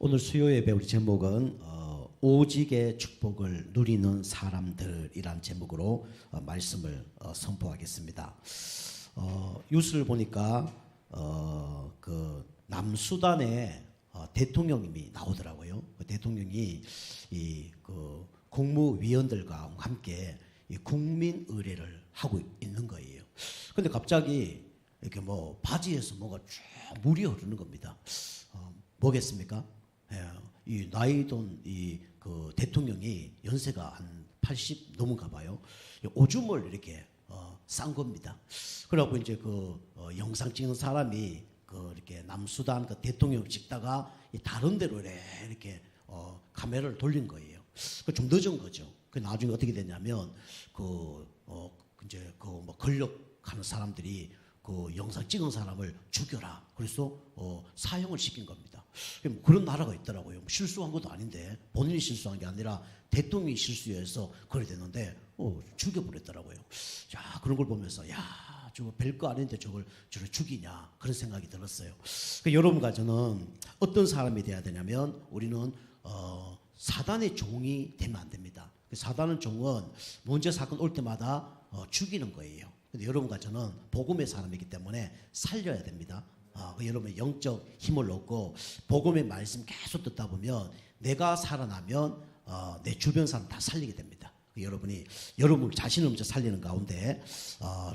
오늘 수요 예배 우리 제목은 오직의 축복을 누리는 사람들이란 제목으로 말씀을 선포하겠습니다. 뉴스를 보니까 그 남수단의 대통령님이 나오더라고요. 그 대통령이 그 국무위원들과 함께 이 국민 의례를 하고 있는 거예요. 근데 갑자기 이렇게 뭐 바지에서 뭐가 쫙 물이 흐르는 겁니다. 뭐겠습니까? 예, 이 나이든 그 대통령이 연세가 한 80 넘은가 봐요. 오줌을 이렇게 싼 겁니다. 그래갖고 이제 그 영상 찍는 사람이 그 이렇게 남수단 그 대통령 찍다가 다른 데로 이렇게 카메라를 돌린 거예요. 그 좀 늦은 거죠. 그 나중에 어떻게 됐냐면 이제 그 뭐 권력하는 사람들이 그 영상 찍은 사람을 죽여라. 그래서 사형을 시킨 겁니다. 그런 나라가 있더라고요. 실수한 것도 아닌데 본인이 실수한 게 아니라 대통령이 실수해서 그래 되는데 죽여버렸더라고요. 자, 그런 걸 보면서 야, 저거 별거 아닌데 저걸 죽이냐 그런 생각이 들었어요. 여러분과 저는 어떤 사람이 돼야 되냐면 우리는 사단의 종이 되면 안 됩니다. 사단의 종은 문제 사건 올 때마다 죽이는 거예요. 근데 여러분과 저는 복음의 사람이기 때문에 살려야 됩니다. 여러분의 영적 힘을 얻고 복음의 말씀 계속 듣다 보면 내가 살아나면 내 주변 사람 다 살리게 됩니다. 여러분이 여러분 자신을 먼저 살리는 가운데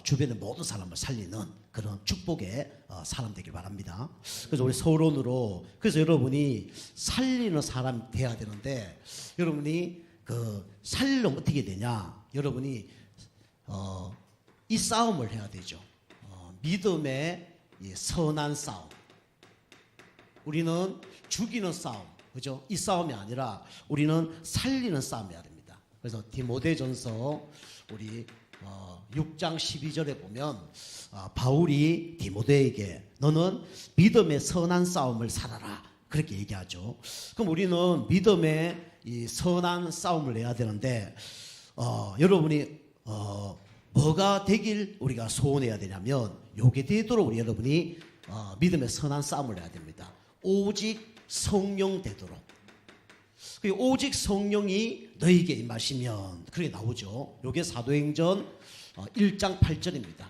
주변의 모든 사람을 살리는 그런 축복의 사람 되길 바랍니다. 그래서 우리 서론으로 그래서 여러분이 살리는 사람이 돼야 되는데 여러분이 그 살리려면 어떻게 되냐? 여러분이 이 싸움을 해야 되죠. 믿음의 선한 싸움. 우리는 죽이는 싸움, 그죠? 이 싸움이 아니라 우리는 살리는 싸움이어야 됩니다. 그래서 디모데전서 우리 6장 12절에 보면 바울이 디모데에게 너는 믿음의 선한 싸움을 살아라 그렇게 얘기하죠. 그럼 우리는 믿음의 이 선한 싸움을 해야 되는데 여러분이 뭐가 되길 우리가 소원해야 되냐면 요게 되도록 우리 여러분이 믿음의 선한 싸움을 해야 됩니다. 오직 성령 되도록. 오직 성령이 너에게 임하시면 그렇게 나오죠. 요게 사도행전 1장 8절입니다.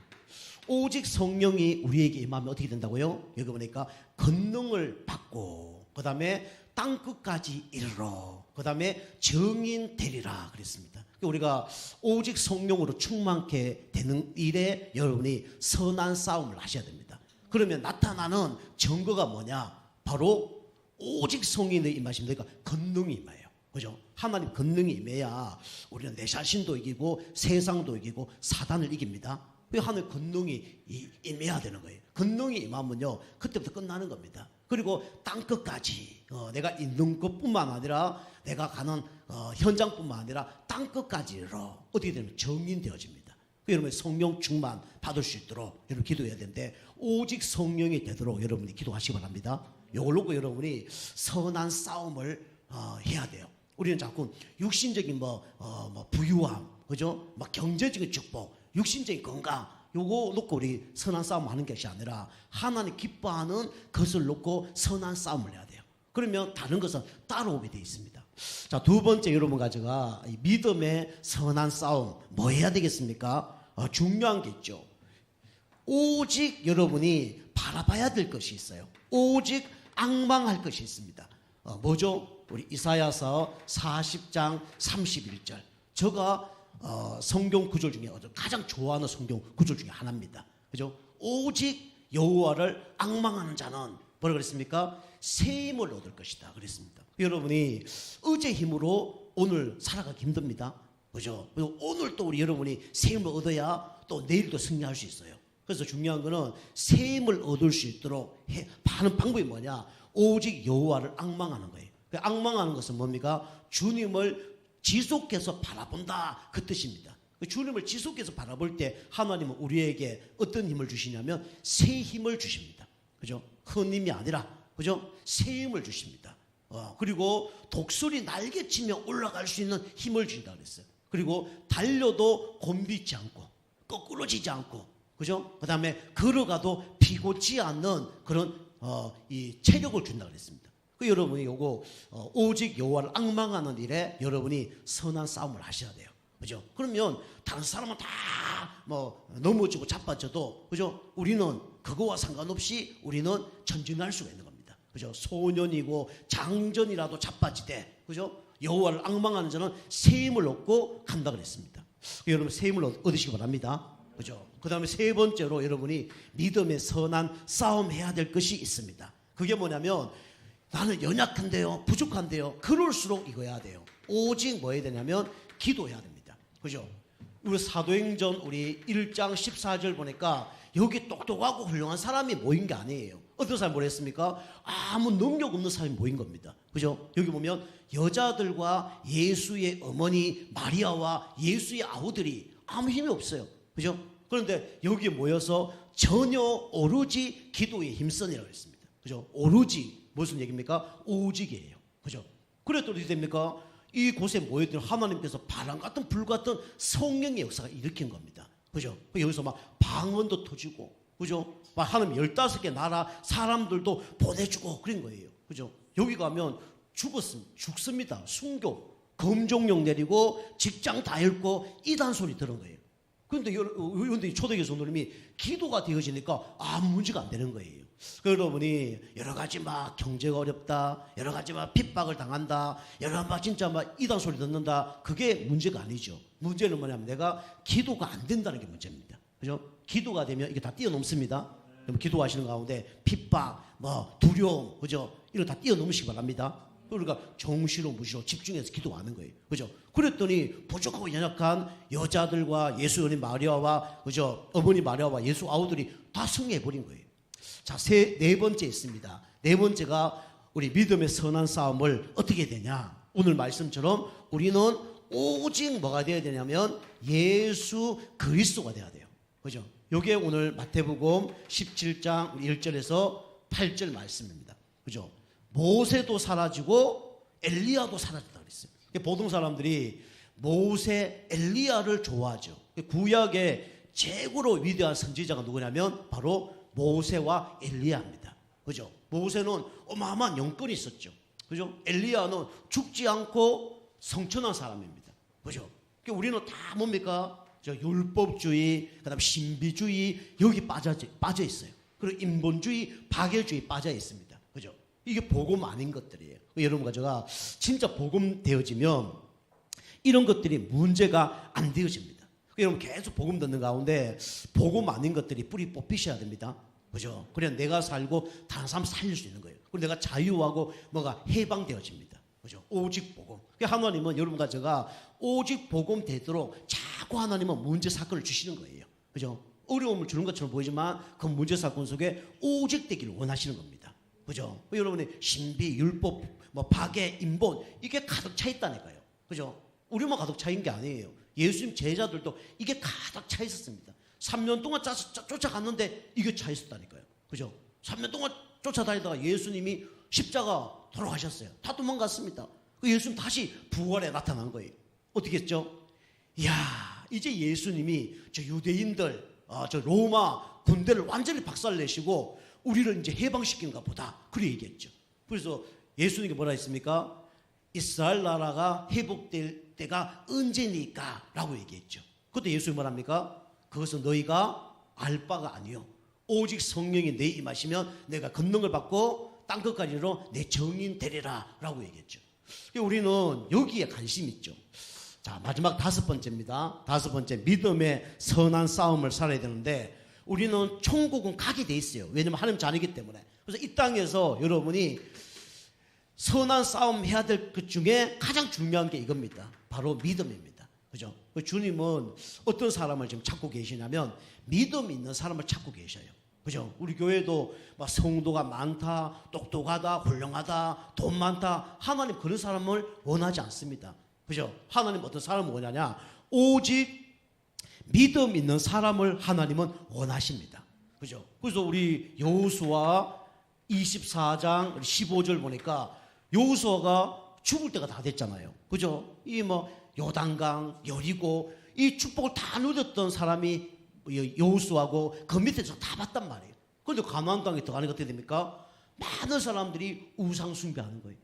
오직 성령이 우리에게 임하면 어떻게 된다고요? 여기 보니까 권능을 받고 그 다음에 땅끝까지 이르러 그 다음에 증인 되리라 그랬습니다. 우리가 오직 성령으로 충만케 되는 일에 여러분이 선한 싸움을 하셔야 됩니다. 그러면 나타나는 증거가 뭐냐? 바로 오직 성령이 임하시면 되니까 권능이 임해요. 그죠? 하나님 권능이 임해야 우리는 내 자신도 이기고 세상도 이기고 사단을 이깁니다. 하나님 권능이 임해야 되는 거예요. 권능이 임하면요 그때부터 끝나는 겁니다. 그리고 땅끝까지 내가 있는 것뿐만 아니라 내가 가는 현장뿐만 아니라 땅끝까지로 어떻게 되면 정인되어집니다. 여러분 성령 충만 받을 수 있도록 여러분 기도해야 되는데 오직 성령이 되도록 여러분이 기도하시기 바랍니다. 이걸 놓고 여러분이 선한 싸움을 해야 돼요. 우리는 자꾸 육신적인 부유함, 그죠? 경제적인 축복, 육신적인 건강 요거 놓고 우리 선한 싸움 하는 것이 아니라 하나님 기뻐하는 것을 놓고 선한 싸움을 해야 돼요. 그러면 다른 것은 따라오게 되어 있습니다. 자, 두 번째 여러분 가져가 믿음의 선한 싸움 뭐 해야 되겠습니까? 중요한 게 있죠. 오직 여러분이 바라봐야 될 것이 있어요. 오직 앙망할 것이 있습니다. 뭐죠? 우리 이사야서 40장 31절. 제가 성경 구절 중에 가장 좋아하는 성경 구절 중에 하나입니다. 그죠? 오직 여호와를 앙망하는 자는 뭐라 그랬습니까? 새 힘을 얻을 것이다 그랬습니다. 여러분이 어제 힘으로 오늘 살아가기 힘듭니다. 그죠? 오늘 또 우리 여러분이 새 힘을 얻어야 또 내일도 승리할 수 있어요. 그래서 중요한 거는 새 힘을 얻을 수 있도록 하는 방법이 뭐냐? 오직 여호와를 앙망하는 거예요. 앙망하는 것은 뭡니까? 주님을 지속해서 바라본다 그 뜻입니다. 주님을 지속해서 바라볼 때 하나님은 우리에게 어떤 힘을 주시냐면 새 힘을 주십니다. 그죠? 큰 힘이 아니라 그죠? 새 힘을 주십니다. 그리고 독수리 날개치며 올라갈 수 있는 힘을 주신다 그랬어요. 그리고 달려도 곤비지 않고 거꾸러지지 않고 그죠? 그다음에 걸어가도 비고치 않는 그런 이 체력을 준다 그랬습니다. 그 여러분이 요거 오직 여호와를 앙망하는 일에 여러분이 선한 싸움을 하셔야 돼요. 그죠? 그러면 다른 사람은 다 뭐 넘어지고 자빠져도, 그죠? 우리는 그거와 상관없이 우리는 전진할 수가 있는 겁니다. 그죠? 소년이고 장전이라도 자빠지되, 그죠? 여호와를 앙망하는 자는 새 힘을 얻고 간다 그랬습니다. 여러분 새 힘을 얻으시기 바랍니다. 그죠? 그 다음에 세 번째로 여러분이 믿음의 선한 싸움 해야 될 것이 있습니다. 그게 뭐냐면 나는 연약한데요, 부족한데요. 그럴수록 이거 해야 돼요. 오직 뭐 해야 되냐면 기도해야 됩니다. 그죠? 우리 사도행전 우리 1장 14절 보니까 여기 똑똑하고 훌륭한 사람이 모인 게 아니에요. 어떤 사람이 뭐랬습니까? 아무 능력 없는 사람이 모인 겁니다. 그죠? 여기 보면 여자들과 예수의 어머니 마리아와 예수의 아우들이 아무 힘이 없어요. 그죠? 그런데 여기에 모여서 전혀 오로지 기도에 힘쓰니라고 했습니다. 그죠? 오로지 무슨 얘기입니까? 오직이에요. 그죠? 그랬더니 어떻게 됩니까? 이곳에 모여든 하나님께서 바람 같은 불 같은 성령의 역사가 일으킨 겁니다. 그죠? 여기서 막 방언도 터지고, 그죠? 막 하나님 15개 나라 사람들도 보내주고 그런 거예요. 그죠? 여기 가면 죽습니다. 순교, 검종령 내리고 직장 다 잃고 이단 소리 들은 거예요. 그런데 초대교회 성도님이 기도가 되어지니까 아무 문제가 안 되는 거예요. 여러분이 여러 가지 막 경제가 어렵다, 여러 가지 막 핍박을 당한다, 여러 막 진짜 막 이단 소리 듣는다, 그게 문제가 아니죠. 문제는 뭐냐면 내가 기도가 안 된다는 게 문제입니다. 그죠? 기도가 되면 이게 다 뛰어넘습니다. 기도하시는 가운데 핍박, 뭐 두려움, 그죠? 이거 다 뛰어넘으시기 바랍니다. 그러니까 정시로 무시로 집중해서 기도하는 거예요. 그죠? 그랬더니 부족하고 연약한 여자들과 예수 어머니 마리아와, 그죠? 어머니 마리아와 예수 아우들이 다 승리해버린 거예요. 자, 네 번째 있습니다. 네 번째가 우리 믿음의 선한 싸움을 어떻게 해야 되냐? 오늘 말씀처럼 우리는 오직 뭐가 되어야 되냐면 예수 그리스도가 되어야 돼요. 그죠? 요게 오늘 마태복음 17장 1절에서 8절 말씀입니다. 그죠? 모세도 사라지고 엘리야도 사라졌다 그랬어요. 보통 사람들이 모세, 엘리야를 좋아하죠. 구약의 최고로 위대한 선지자가 누구냐면 바로 모세와 엘리야입니다. 그죠? 모세는 어마어마한 영권이 있었죠. 그죠? 엘리야는 죽지 않고 성천한 사람입니다. 그죠? 우리는 다 뭡니까? 율법주의, 그다음 신비주의 여기 빠져 있어요. 그리고 인본주의, 박애주의 빠져 있습니다. 그죠? 이게 복음 아닌 것들이에요. 여러분과 제가 진짜 복음 되어지면 이런 것들이 문제가 안 되어집니다. 여러분 계속 복음 듣는 가운데 복음 아닌 것들이 뿌리 뽑히셔야 됩니다. 그죠? 그래야 내가 살고 다른 사람 살릴 수 있는 거예요. 그리고 내가 자유하고 뭐가 해방되어집니다. 그죠? 오직 복음. 하나님은 여러분과 제가 오직 복음 되도록 자꾸 하나님은 문제 사건을 주시는 거예요. 그죠? 어려움을 주는 것처럼 보이지만 그 문제 사건 속에 오직 되기를 원하시는 겁니다. 그죠? 여러분의 신비, 율법, 뭐 박애, 인본 이게 가득 차 있다니까요. 그죠? 우리만 가득 차 있는 게 아니에요. 예수님 제자들도 이게 가득 차 있었습니다. 3년 동안 쫓아갔는데 이게 차 있었다니까요. 그죠? 3년 동안 쫓아다니다가 예수님이 십자가 돌아가셨어요. 다 도망갔습니다. 그 예수님 다시 부활에 나타난 거예요. 어떻게 했죠? 이야, 이제 예수님이 저 유대인들, 저 로마 군대를 완전히 박살내시고 우리를 이제 해방시키는가 보다. 그렇게 얘기했죠. 그래서 예수님이 뭐라 했습니까? 이스라엘 나라가 회복될 때가 언제니까 라고 얘기했죠. 그때 예수님이 뭐랍니까? 그것은 너희가 알 바가 아니요 오직 성령이 내 임하시면 내가 권능을 받고 땅끝까지로 내 정인 되리라 라고 얘기했죠. 우리는 여기에 관심 있죠. 자, 마지막 5번째입니다. 5번째, 믿음의 선한 싸움을 살아야 되는데 우리는 천국은 가게 돼 있어요. 왜냐하면 하나님 자녀이기 때문에. 그래서 이 땅에서 여러분이 선한 싸움 해야 될 것 중에 가장 중요한 게 이겁니다. 바로 믿음입니다. 그죠? 주님은 어떤 사람을 지금 찾고 계시냐면 믿음 있는 사람을 찾고 계셔요. 그죠? 우리 교회도 막 성도가 많다, 똑똑하다, 훌륭하다, 돈 많다. 하나님 그런 사람을 원하지 않습니다. 그죠? 하나님 어떤 사람을 원하냐? 오직 믿음 있는 사람을 하나님은 원하십니다. 그죠? 그래서 우리 여호수아 24장 15절 보니까 여호수아가 죽을 때가 다 됐잖아요. 그죠? 이 뭐 요단강, 여리고 이 축복을 다 누렸던 사람이 여호수아고 그 밑에서 다 봤단 말이에요. 그런데 가나안 땅에 들어가는 게 어떻게 됩니까? 많은 사람들이 우상 숭배하는 거예요.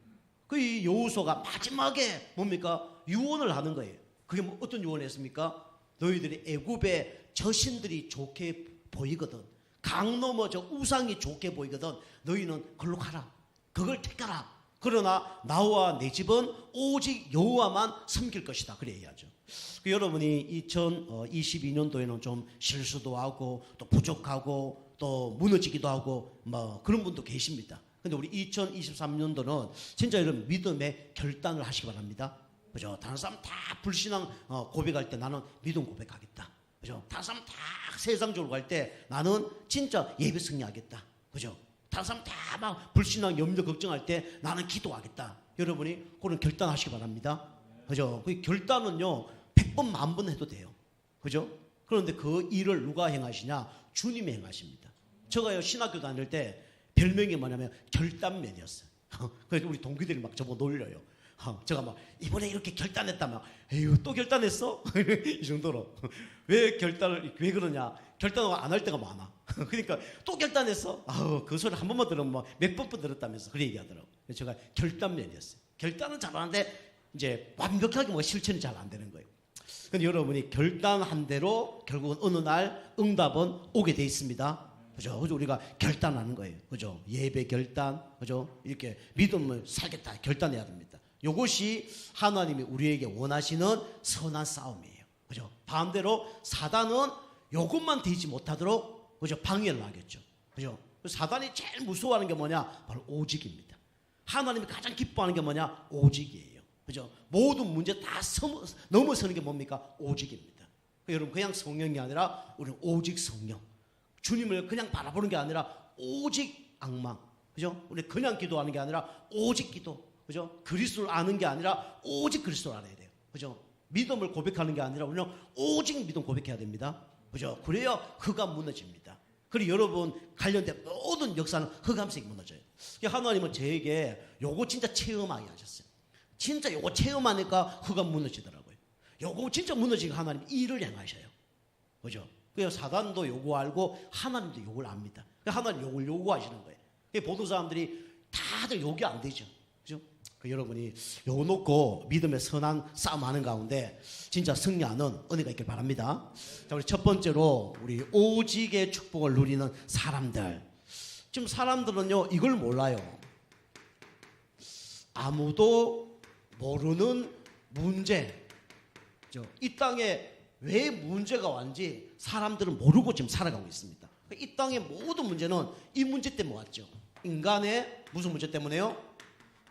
그 여호수아가 마지막에 뭡니까? 유언을 하는 거예요. 그게 뭐 어떤 유언을 했습니까? 너희들이 애굽의 저신들이 좋게 보이거든. 강 넘어 저 우상이 좋게 보이거든. 너희는 그걸로 가라. 그걸 택하라. 그러나 나와 내 집은 오직 여호와만 섬길 것이다. 그래 얘기하죠. 여러분이 2022년도에는 좀 실수도 하고 또 부족하고 또 무너지기도 하고 뭐 그런 분도 계십니다. 근데 우리 2023년도는 진짜 이런 믿음의 결단을 하시기 바랍니다. 그죠? 다른 사람 다 불신앙 고백할 때 나는 믿음 고백하겠다. 그죠? 다른 사람 다 세상적으로 갈 때 나는 진짜 예배 승리하겠다. 그죠? 다른 사람 다 막 불신앙 염려 걱정할 때 나는 기도하겠다. 여러분이 그런 결단하시기 바랍니다. 그죠? 그 결단은요 100번 10,000번 해도 돼요. 그죠? 그런데 그 일을 누가 행하시냐? 주님이 행하십니다. 제가요 신학교 다닐 때 별명이 뭐냐면 결단맨이었어요. 그래서 우리 동기들이 막 저보고 놀려요. 제가 막 이번에 이렇게 결단했다면 에휴 또 결단했어? 이 정도로. 왜 왜 그러냐? 결단을 안 할 때가 많아. 그러니까 또 결단했어? 그 소리 한 번만 들으면 뭐 몇 번 들었다면서 그래 얘기하더라고. 그래서 제가 결단맨이었어요. 결단은 잘하는데 이제 완벽하게 뭐 실천이 잘 안 되는 거예요. 근데 여러분이 결단한 대로 결국은 어느 날 응답은 오게 돼 있습니다. 그죠? 그죠? 우리가 결단하는 거예요. 그죠? 예배 결단, 그죠? 이렇게 믿음을 살겠다 결단해야 됩니다. 이것이 하나님이 우리에게 원하시는 선한 싸움이에요. 그죠? 반대로 사단은 이것만 되지 못하도록 그죠? 방해를 하겠죠. 그죠? 사단이 제일 무서워하는 게 뭐냐? 바로 오직입니다. 하나님이 가장 기뻐하는 게 뭐냐? 오직이에요. 그죠? 모든 문제 다 넘어서는 게 뭡니까? 오직입니다. 여러분 그냥 성령이 아니라 우리는 오직 성령. 주님을 그냥 바라보는 게 아니라 오직 악망. 그죠? 우리 그냥 기도하는 게 아니라 오직 기도. 그죠? 그리스도를 아는 게 아니라 오직 그리스도를 알아야 돼요. 그죠? 믿음을 고백하는 게 아니라 우리는 오직 믿음 고백해야 됩니다. 그죠? 그래야 흑암 무너집니다. 그리고 여러분 관련된 모든 역사는 흑암색이 무너져요. 하나님은 저에게 요거 진짜 체험하게 하셨어요. 진짜 요거 체험하니까 흑암 무너지더라고요. 요거 진짜 무너지니까 하나님 일을 행하셔요. 그죠? 그래서 사단도 요거 알고 하나님도 요걸 압니다. 하나님 요걸 요구하시는 거예요. 보통 사람들이 다들 요게 안 되죠. 그죠? 여러분이 요거 놓고 믿음의 선한 싸움하는 가운데 진짜 승리하는 은혜가 있길 바랍니다. 자, 우리 첫 번째로 우리 오직의 축복을 누리는 사람들. 지금 사람들은요 이걸 몰라요. 아무도 모르는 문제. 이 땅에 왜 문제가 왔는지 사람들은 모르고 지금 살아가고 있습니다. 이 땅의 모든 문제는 이 문제 때문에 왔죠. 인간의 무슨 문제 때문에요?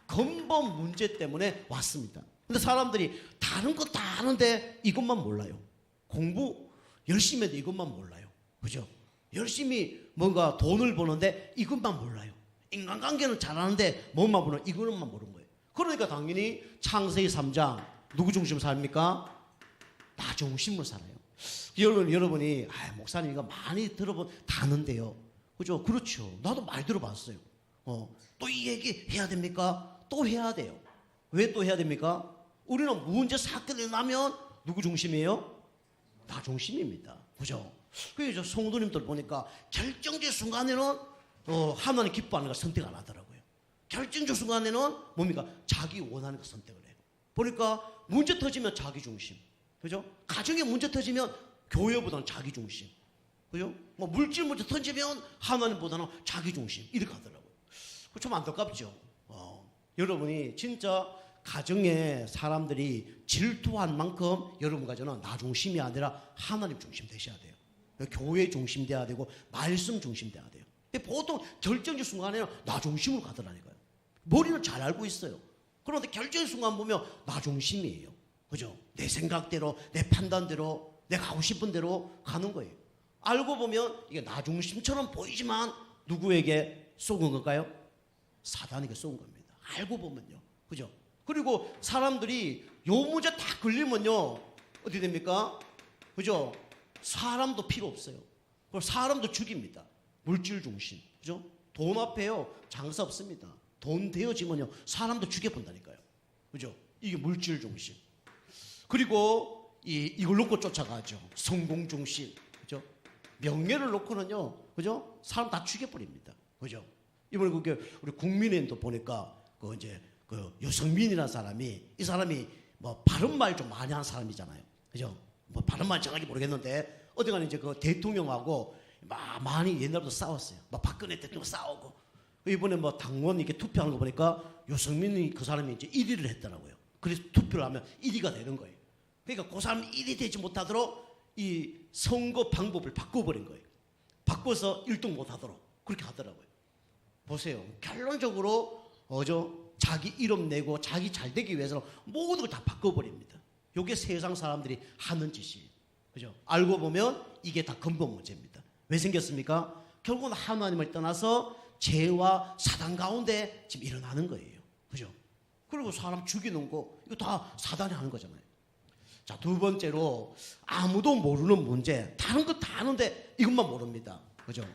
근본 문제 때문에 왔습니다. 근데 사람들이 다른 거 다 아는데 이것만 몰라요. 공부 열심히 해도 이것만 몰라요. 그죠? 열심히 뭔가 돈을 버는데 이것만 몰라요. 인간관계는 잘하는데 뭐만 보는 이것만 모르는 거예요. 그러니까 당연히 창세기 3장 누구 중심으로 삽니까? 나 중심으로 살아요. 여러분이 목사님 이거 많이 들어본 단어인데요. 그죠? 그렇죠. 나도 많이 들어봤어요. 또 이 얘기 해야 됩니까? 또 해야 돼요. 왜 또 해야 됩니까? 우리는 문제 사건이 나면 누구 중심이에요? 나 중심입니다. 그죠? 그래서 성도님들 보니까 결정적 순간에는 하나님 기뻐하는 걸 선택 안 하더라고요. 결정적 순간에는 뭡니까? 자기 원하는 거 선택을 해요. 보니까 문제 터지면 자기 중심. 그죠? 가정에 문제 터지면 교회보다는 자기 중심. 그죠? 뭐 물질 문제 터지면 하나님보다는 자기 중심. 이렇게 하더라고요. 좀 안타깝죠? 여러분이 진짜 가정에 사람들이 질투한 만큼 여러분 가정은 나 중심이 아니라 하나님 중심 되셔야 돼요. 교회 중심 돼야 되고 말씀 중심 돼야 돼요. 보통 결정적 순간에는 나 중심으로 가더라니까요. 머리는 잘 알고 있어요. 그런데 결정적 순간 보면 나 중심이에요. 그죠? 내 생각대로, 내 판단대로, 내가 하고 싶은 대로 가는 거예요. 알고 보면 이게 나 중심처럼 보이지만 누구에게 쏘은 걸까요? 사단에게 쏘은 겁니다. 알고 보면요. 그죠? 그리고 사람들이 요 문제 다 걸리면요. 어떻게 됩니까? 그죠? 사람도 필요 없어요. 그럼 사람도 죽입니다. 물질 중심. 그죠? 돈 앞에요. 장사 없습니다. 돈 되어지면요. 사람도 죽여본다니까요. 그죠? 이게 물질 중심. 그리고 이걸 놓고 쫓아가죠. 성공 중심. 그죠? 명예를 놓고는요. 그죠? 사람 다 죽여버립니다. 그죠? 이번에 그게 우리 국민의힘도 보니까 그 이제 그 유승민이라는 사람이 이 사람이 뭐 바른말 좀 많이 하는 사람이잖아요. 그죠? 뭐 바른말 정확히 모르겠는데 어디가는 이제 그 대통령하고 많이 옛날부터 싸웠어요. 막 박근혜 대통령 싸우고 이번에 뭐 당원 이렇게 투표하는 거 보니까 유승민이 그 사람이 이제 1위를 했더라고요. 그래서 투표를 하면 1위가 되는 거예요. 그러니까 그 사람이 1위 되지 못하도록 이 선거 방법을 바꿔버린 거예요. 바꿔서 1등 못하도록 그렇게 하더라고요. 보세요. 결론적으로 자기 이름 내고 자기 잘 되기 위해서 모든 걸 다 바꿔버립니다. 이게 세상 사람들이 하는 짓이에요. 그죠? 알고 보면 이게 다 근본 문제입니다. 왜 생겼습니까? 결국은 하나님을 떠나서 죄와 사단 가운데 지금 일어나는 거예요. 그죠? 그리고 사람 죽이는 거 이거 다 사단이 하는 거잖아요. 자, 두 번째로 아무도 모르는 문제. 다른 거 다 아는데 이것만 모릅니다. 그죠?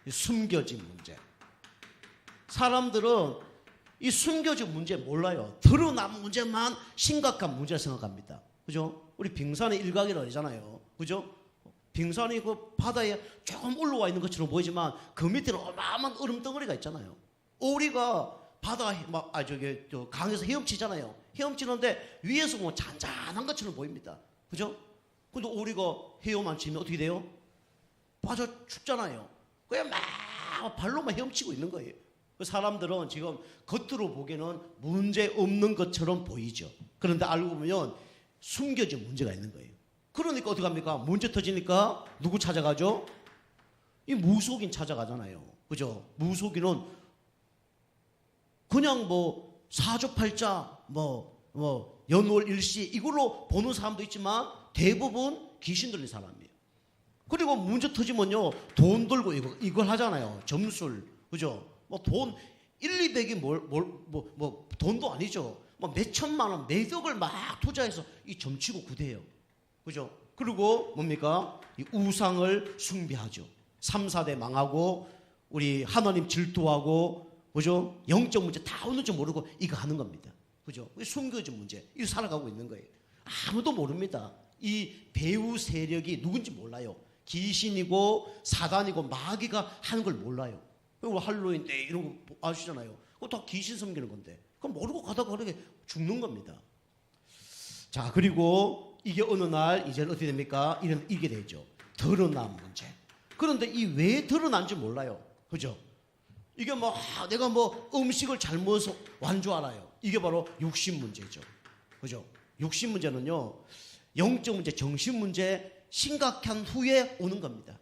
숨겨진 문제. 사람들은 이 숨겨진 문제 몰라요. 드러난 문제만 심각한 문제라 생각합니다. 그죠? 우리 빙산의 일각이라고 하잖아요. 그죠? 빙산이 그 바다에 조금 올라와 있는 것처럼 보이지만 그 밑에는 어마어마한 얼음 덩어리가 있잖아요. 오리가 바다 저 강에서 헤엄치잖아요. 헤엄치는데 위에서 보면 잔잔한 것처럼 보입니다. 그죠? 근데 오리가 헤엄 안 치면 어떻게 돼요? 빠져 죽잖아요. 그냥 막 발로만 헤엄치고 있는 거예요. 사람들은 지금 겉으로 보기에는 문제 없는 것처럼 보이죠. 그런데 알고 보면 숨겨진 문제가 있는 거예요. 그러니까 어떻게 합니까? 문제 터지니까 누구 찾아가죠? 이 무속인 찾아가잖아요. 그죠? 무속인은 그냥 뭐 사주팔자 연월일시 이걸로 보는 사람도 있지만 대부분 귀신 들린 사람이에요. 그리고 문제 터지면요 돈 들고 이걸 하잖아요. 점술. 그죠? 뭐 돈 1, 200이 돈도 아니죠. 뭐 몇천만 원 매덕을 막 투자해서 이 점치고 구대요. 그죠? 그리고 뭡니까? 이 우상을 숭배하죠. 3, 4대 망하고 우리 하나님 질투하고 그죠? 영적 문제 다 오는 줄 모르고 이거 하는 겁니다. 그죠? 숨겨진 문제. 이거 살아가고 있는 거예요. 아무도 모릅니다. 이 배후 세력이 누군지 몰라요. 귀신이고 사단이고 마귀가 하는 걸 몰라요. 그리고 할로윈 때 이런 거 아시잖아요. 그거 다 귀신 섬기는 건데. 그럼 모르고 가다가 그렇게 죽는 겁니다. 자, 그리고 이게 어느 날 이제 어떻게 됩니까? 이게 되죠. 드러난 문제. 그런데 이 왜 드러난지 몰라요. 그죠? 이게 내가 음식을 잘못 완 줄 알아요. 이게 바로 육신 문제죠. 그죠? 육신 문제는요, 영적 문제, 정신 문제 심각한 후에 오는 겁니다.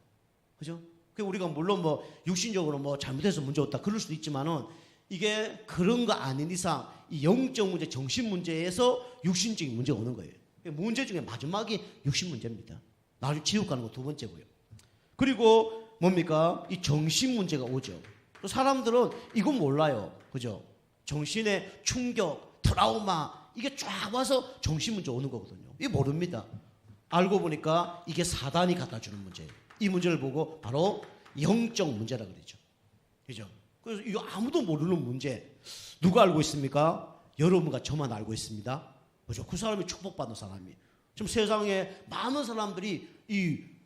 그죠? 우리가 물론 육신적으로 잘못해서 문제 없다 그럴 수도 있지만은 이게 그런 거 아닌 이상 이 영적 문제, 정신 문제에서 육신적인 문제가 오는 거예요. 문제 중에 마지막이 육신 문제입니다. 나중에 지옥 가는 거 두 번째고요. 그리고 뭡니까? 이 정신 문제가 오죠. 사람들은 이건 몰라요. 그죠? 정신의 충격, 트라우마 이게 쫙 와서 정신 문제 오는 거거든요. 이거 모릅니다. 알고 보니까 이게 사단이 갖다 주는 문제예요. 이 문제를 보고 바로 영적 문제라 그러죠. 그죠? 그래서 이거 아무도 모르는 문제. 누가 알고 있습니까? 여러분과 저만 알고 있습니다. 그죠? 그 사람이 축복받는 사람이. 지금 세상에 많은 사람들이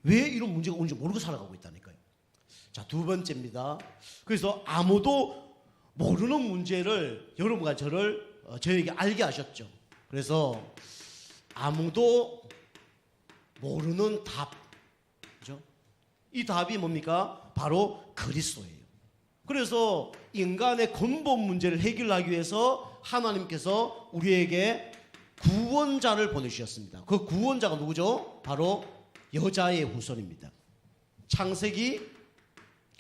왜 이런 문제가 오는지 모르고 살아가고 있다니까요. 자, 두 번째입니다. 그래서 아무도 모르는 문제를 여러분과 저에게 알게 하셨죠. 그래서 아무도 모르는 답. 그죠? 이 답이 뭡니까? 바로 그리스도예요. 그래서 인간의 근본 문제를 해결하기 위해서 하나님께서 우리에게 구원자를 보내주셨습니다. 그 구원자가 누구죠? 바로 여자의 후손입니다. 창세기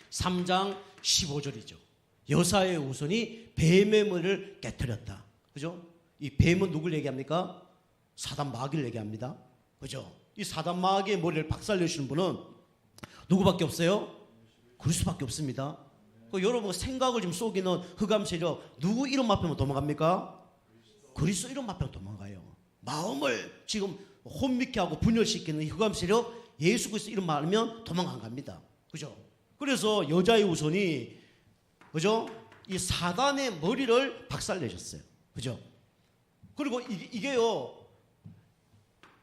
3장 15절이죠. 여자의 후손이 뱀의 머리를 깨뜨렸다. 그죠? 이 뱀은 누굴 얘기합니까? 사단 마귀를 얘기합니다. 그죠? 이 사단 마귀의 머리를 박살내시는 분은 누구밖에 없어요? 그리스도밖에 없습니다. 여러분 생각을 좀 속이는 흑암 세력 누구 이름 앞에만 도망갑니까? 그리스도 이름 앞에만 도망가요. 마음을 지금 혼미케 하고 분열시키는 흑암 세력 예수 그리스도 이름 말하면 도망 안 갑니다. 그죠? 그래서 여자의 후손이 그죠? 이 사단의 머리를 박살내셨어요. 그죠? 그리고 이게요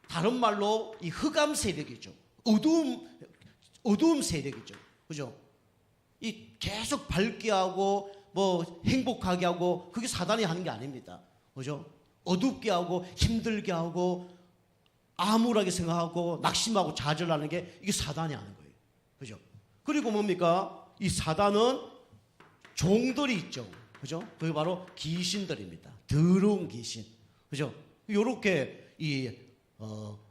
다른 말로 이 흑암 세력이죠. 어두움 세력이죠. 그죠? 이 계속 밝게 하고 뭐 행복하게 하고 그게 사단이 하는 게 아닙니다. 그죠? 어둡게 하고 힘들게 하고 암울하게 생각하고 낙심하고 좌절하는 게 이게 사단이 하는 거예요. 그죠? 그리고 뭡니까? 이 사단은 종들이 있죠. 그죠? 그게 바로 귀신들입니다. 더러운 귀신. 그죠? 요렇게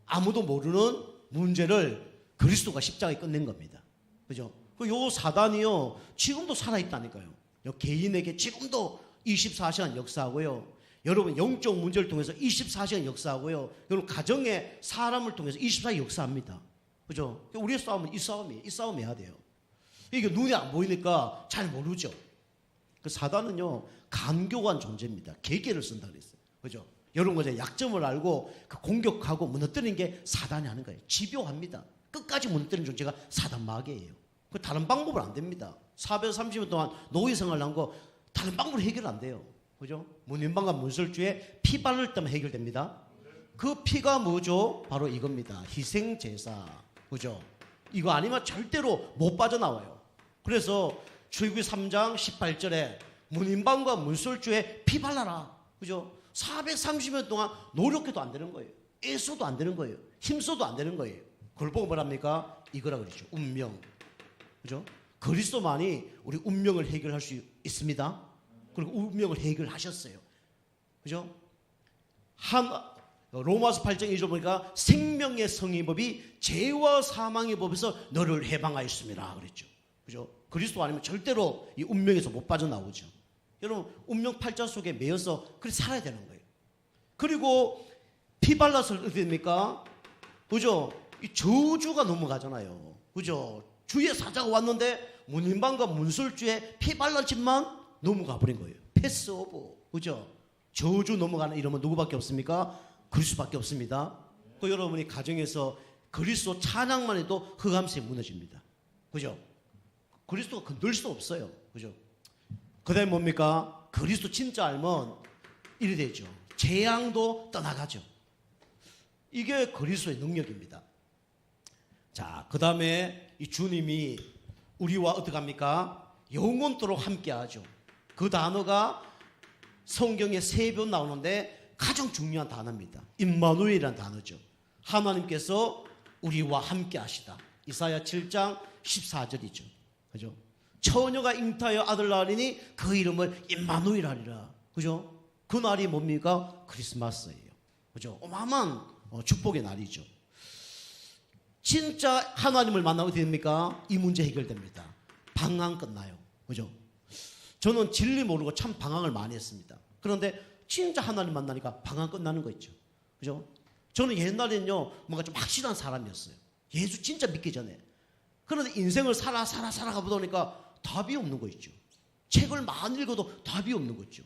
아무도 모르는 문제를 그리스도가 십자가에 끝낸 겁니다. 그죠? 요 사단이요, 지금도 살아있다니까요. 요 개인에게 지금도 24시간 역사하고요. 여러분, 영적 문제를 통해서 24시간 역사하고요. 여러분, 가정의 사람을 통해서 24시간 역사합니다. 그죠? 우리의 싸움은 이 싸움이 해야 돼요. 이게 눈에 안 보이니까 잘 모르죠. 그 사단은요, 간교한 존재입니다. 계계를 쓴다 그랬어요. 그죠? 이런 거죠. 약점을 알고 그 공격하고 무너뜨리는 게 사단이 하는 거예요. 집요합니다. 끝까지 무너뜨리는 존재가 사단 마귀예요. 그 다른 방법은 안 됩니다. 430년 동안 노예 생활을 한 거 다른 방법으로 해결 안 돼요. 그죠? 문인방과 문설주에 피 바를 때만 해결됩니다. 그 피가 뭐죠? 바로 이겁니다. 희생제사. 그죠? 이거 아니면 절대로 못 빠져나와요. 그래서 출애굽기 3장 18절에 문인방과 문설주에 피 발라라. 그죠? 430년 동안 노력해도 안 되는 거예요. 애써도 안 되는 거예요. 힘써도 안 되는 거예요. 그걸 보고 뭐랍니까? 이거라 그러죠. 운명. 그죠? 그리스도만이 우리 운명을 해결할 수 있습니다. 그리고 운명을 해결하셨어요. 그죠? 로마서 8장 1절 보니까 생명의 성의법이 죄와 사망의 법에서 너를 해방하였습니다. 그랬죠. 그죠? 그리스도 아니면 절대로 이 운명에서 못 빠져나오죠. 여러분, 운명 팔자 속에 매여서 그렇게 살아야 되는 거예요. 그리고 피 발라서 어떻게 됩니까? 그죠? 이 저주가 넘어가잖아요. 그죠? 주의 사자가 왔는데 문인방과 문설주에 피 발라진만 넘어가 버린 거예요. 패스오브. 그죠? 저주 넘어가는 이러면 누구밖에 없습니까? 그리스도밖에 없습니다. 그 여러분이 가정에서 그리스도 찬양만 해도 흑암색이 무너집니다. 그죠? 그리스도가 건들 수 없어요. 그죠? 그 다음에 뭡니까? 그리스도 진짜 알면 이래 되죠. 재앙도 떠나가죠. 이게 그리스도의 능력입니다. 자, 그 다음에 이 주님이 우리와 어떻게 합니까? 영원토록 함께 하죠. 그 단어가 성경에 3번 나오는데 가장 중요한 단어입니다. 임마누엘이라는 단어죠. 하나님께서 우리와 함께 하시다. 이사야 7장 14절이죠. 그죠? 처녀가 잉타하여 아들 낳으리니 그 이름을 임마누엘 하리라. 그죠? 그 날이 뭡니까? 크리스마스예요. 그죠? 어마어마한 축복의 날이죠. 진짜 하나님을 만나면 어떻게 됩니까? 이 문제 해결됩니다. 방황 끝나요. 그죠? 저는 진리 모르고 참 방황을 많이 했습니다. 그런데 진짜 하나님 만나니까 방황 끝나는 거 있죠. 그죠? 저는 옛날에는요, 뭔가 좀 확실한 사람이었어요. 예수 진짜 믿기 전에. 그런데 인생을 살아가 보니까 답이 없는 거 있죠. 책을 많이 읽어도 답이 없는 거 있죠.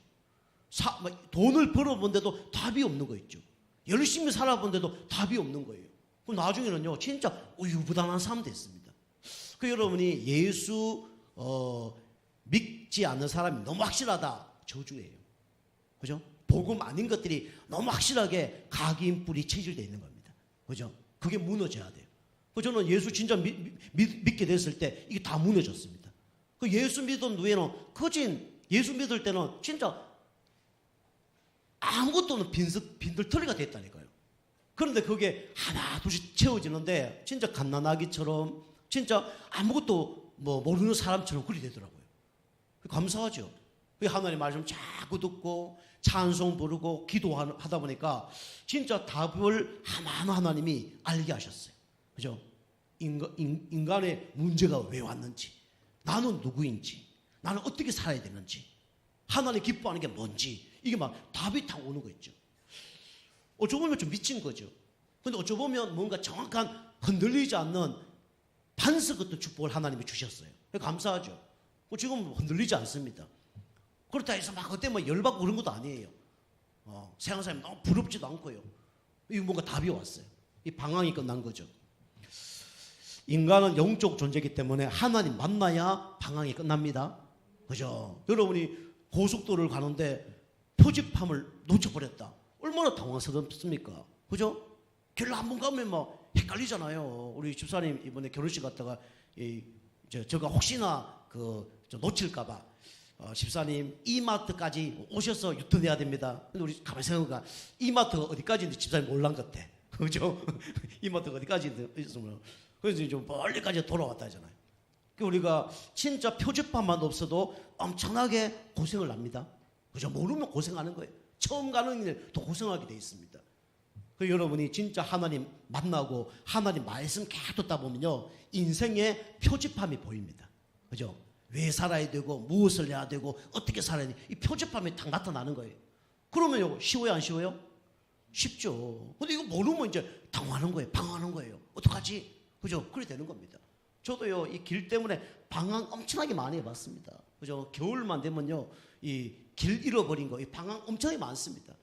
돈을 벌어본데도 답이 없는 거 있죠. 열심히 살아본데도 답이 없는 거예요. 그럼 나중에는요, 진짜 우유부단한 사람 됐습니다. 그 여러분이 예수 믿지 않는 사람이 너무 확실하다, 저주예요. 그죠? 복음 아닌 것들이 너무 확실하게 각인 뿌리 체질되어 있는 겁니다. 그죠? 그게 무너져야 돼요. 저는 예수 진짜 믿게 됐을 때 이게 다 무너졌습니다. 그 예수 믿은 후에는 예수 믿을 때는 진짜 아무것도 없는 빈들터리가 됐다니까요. 그런데 그게 하나 둘씩 채워지는데 진짜 갓난아기처럼 진짜 아무것도 모르는 사람처럼 그리 되더라고요. 감사하죠. 하나님 말씀 자꾸 듣고 찬송 부르고 기도하다 보니까 진짜 답을 하나님이 알게 하셨어요. 그죠? 인간의 문제가 왜 왔는지, 나는 누구인지, 나는 어떻게 살아야 되는지, 하나님 기뻐하는 게 뭔지, 이게 막 답이 딱 오는 거 있죠. 어쩌보면 좀 미친 거죠. 근데 어쩌보면 뭔가 정확한 흔들리지 않는 반석 같은 축복을 하나님이 주셨어요. 감사하죠. 지금 흔들리지 않습니다. 그렇다 해서 막 그때 열받고 그런 것도 아니에요. 세상 사람이 너무 부럽지도 않고요. 이거 뭔가 답이 왔어요. 이 방황이 끝난 거죠. 인간은 영적 존재이기 때문에 하나님 만나야 방황이 끝납니다. 그죠? 여러분이 고속도로를 가는데 표지판을 놓쳐버렸다. 얼마나 당황스럽습니까? 그죠? 길로 한번 가면 막 헷갈리잖아요. 우리 집사님 이번에 결혼식 갔다가 제가 혹시나 좀 놓칠까봐 집사님 이마트까지 오셔서 유턴해야 됩니다. 근데 우리 가만히 생각해보니까 이마트가 어디까지인지 집사님 몰란 것 같아. 그죠? 이마트가 어디까지 있으면 그래서 좀 멀리까지 돌아왔다 하잖아요. 우리가 진짜 표지판만 없어도 엄청나게 고생을 합니다. 그죠? 모르면 고생하는 거예요. 처음 가는 일도 고생하게 돼 있습니다. 여러분이 진짜 하나님 만나고 하나님 말씀 계속 듣다 보면요, 인생의 표지판이 보입니다. 그죠? 왜 살아야 되고 무엇을 해야 되고 어떻게 살아야 돼, 이 표지판이 딱 나타나는 거예요. 그러면요, 쉬워요 안 쉬워요? 쉽죠. 근데 이거 모르면 이제 당황하는 거예요. 방황하는 거예요. 어떡하지? 그죠? 그래 되는 겁니다. 저도요, 이 길 때문에 방황 엄청나게 많이 해봤습니다. 그죠? 겨울만 되면요, 이 길 잃어버린 거, 이 방황 엄청나게 많습니다.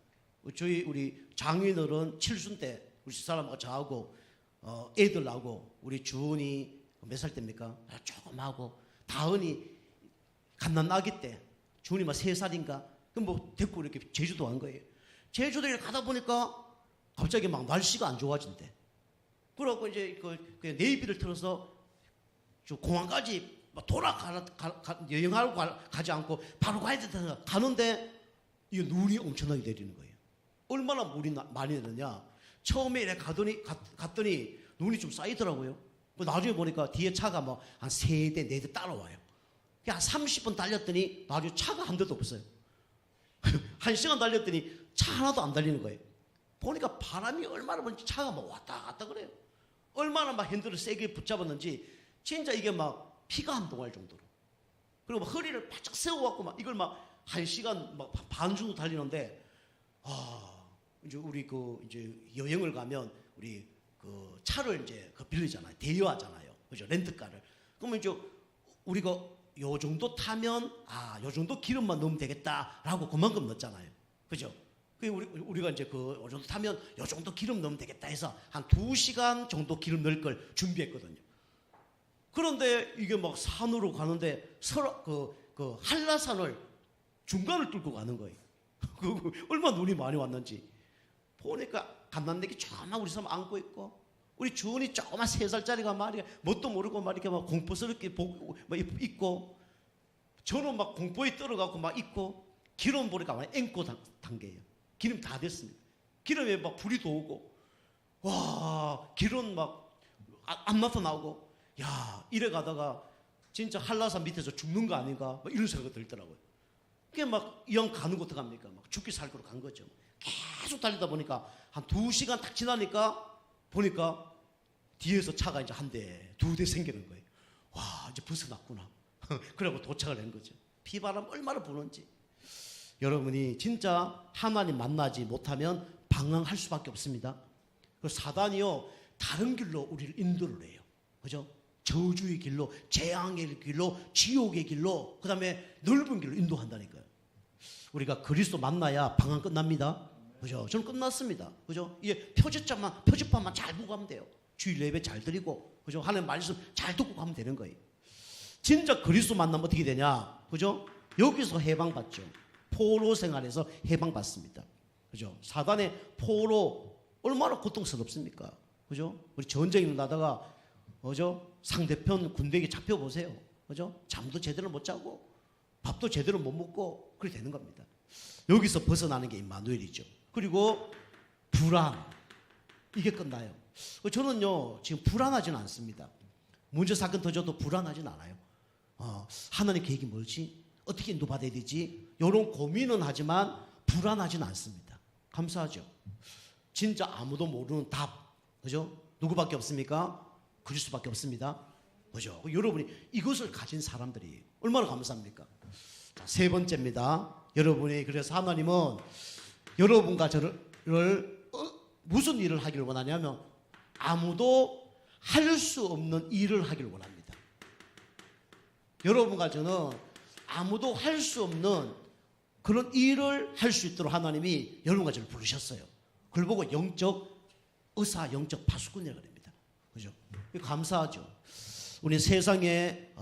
우리 장인어른 칠순 때 우리 집사람하고 저하고 애들하고 우리 주은이 몇 살 때입니까? 조금하고 다은이 갓난아기 때 주은이 막 3살인가? 그럼 뭐 데리고 이렇게 제주도 간 거예요. 제주도에 가다 보니까 갑자기 막 날씨가 안 좋아진대. 그러고 이제 그 네이비를 틀어서 공항까지 여행하러 가지 않고 바로 가야 된다. 가는데 이 눈이 엄청나게 내리는 거예요. 얼마나 물이 많이 내리냐. 처음에 이렇게 갔더니 눈이 좀 쌓이더라고요. 나중에 보니까 뒤에 차가 뭐 한 3대, 4대 따라와요. 한 30분 달렸더니 나중에 차가 한 대도 없어요. 1시간 달렸더니 차 하나도 안 달리는 거예요. 보니까 바람이 얼마나 부는지 차가 막 왔다 갔다 그래요. 얼마나 막 핸들을 세게 붙잡았는지 진짜 이게 막 피가 한 동할 정도로. 그리고 막 허리를 바짝 세워갖고 막 이걸 막 1시간 막 반 정도 달리는데, 이제 우리 이제 여행을 가면 우리 차를 이제 빌리잖아요. 대여하잖아요. 그죠? 렌트카를. 그러면 이제 우리가 요 정도 타면 요 정도 기름만 넣으면 되겠다라고 그만큼 넣었잖아요. 그죠? 우리가 이제 요 정도 타면 요 정도 기름 넣으면 되겠다 해서 한 2시간 정도 기름 넣을 걸 준비했거든요. 그런데 이게 막 산으로 가는데 한라산을 중간을 뚫고 가는 거예요. 얼마나 눈이 많이 왔는지. 보니까 갓난아기 조그만 우리 사람 안고 있고, 우리 주은이 조그만 3살짜리가 말이야 뭣도 모르고 막 이렇게 막 공포스럽게 입고, 저는 막 공포에 떨어가고 막 입고, 기름 보니까 막 앵꼬 단계예요. 기름 다 됐습니다. 기름에 막 불이 도우고, 와, 기름 막 안마서 나오고, 야, 이래 가다가 진짜 한라산 밑에서 죽는 거 아닌가 이런 생각이 들더라고요. 그게 막 이 형 가는 거 어떡합니까? 막 죽기 살기로 간 거죠. 계속 달리다 보니까 한 2시간 딱 지나니까 보니까 뒤에서 차가 이제 1대, 2대 생기는 거예요. 와, 이제 벗어났구나. 그러고 도착을 한 거죠. 피바람 얼마나 부는지. 여러분이 진짜 하나님 만나지 못하면 방황할 수밖에 없습니다. 사단이요, 다른 길로 우리를 인도를 해요. 그죠? 저주의 길로, 재앙의 길로, 지옥의 길로, 그 다음에 넓은 길로 인도한다니까요. 우리가 그리스도 만나야 방황 끝납니다. 그죠? 저는 끝났습니다. 그죠? 이게 표지판만 잘 보고 가면 돼요. 주일 예배 잘 드리고, 그죠? 하나님 말씀 잘 듣고 가면 되는 거예요. 진짜 그리스도 만나면 어떻게 되냐? 그죠? 여기서 해방받죠. 포로 생활에서 해방받습니다. 그죠? 사단의 포로 얼마나 고통스럽습니까? 그죠? 우리 전쟁이 일어나다가, 그죠? 상대편 군대에게 잡혀보세요. 그죠? 잠도 제대로 못 자고, 밥도 제대로 못 먹고, 그렇게 되는 겁니다. 여기서 벗어나는 게 임마누엘이죠. 그리고 불안. 이게 끝나요. 저는요, 지금 불안하지는 않습니다. 문제 사건 터져도 불안하진 않아요. 하나님 계획이 뭘지? 어떻게 인도받아야 되지? 이런 고민은 하지만 불안하진 않습니다. 감사하죠. 진짜 아무도 모르는 답. 그죠? 누구밖에 없습니까? 그리스도밖에 없습니다. 그죠? 여러분이 이것을 가진 사람들이 얼마나 감사합니까? 자, 3번째입니다. 여러분이 그래서 하나님은 여러분과 저를 무슨 일을 하기를 원하냐면 아무도 할 수 없는 일을 하기를 원합니다. 여러분과 저는 아무도 할 수 없는 그런 일을 할 수 있도록 하나님이 여러분과 저를 부르셨어요. 그걸 보고 영적 의사, 영적 파수꾼이라고 합니다. 그죠? 감사하죠. 우리 세상에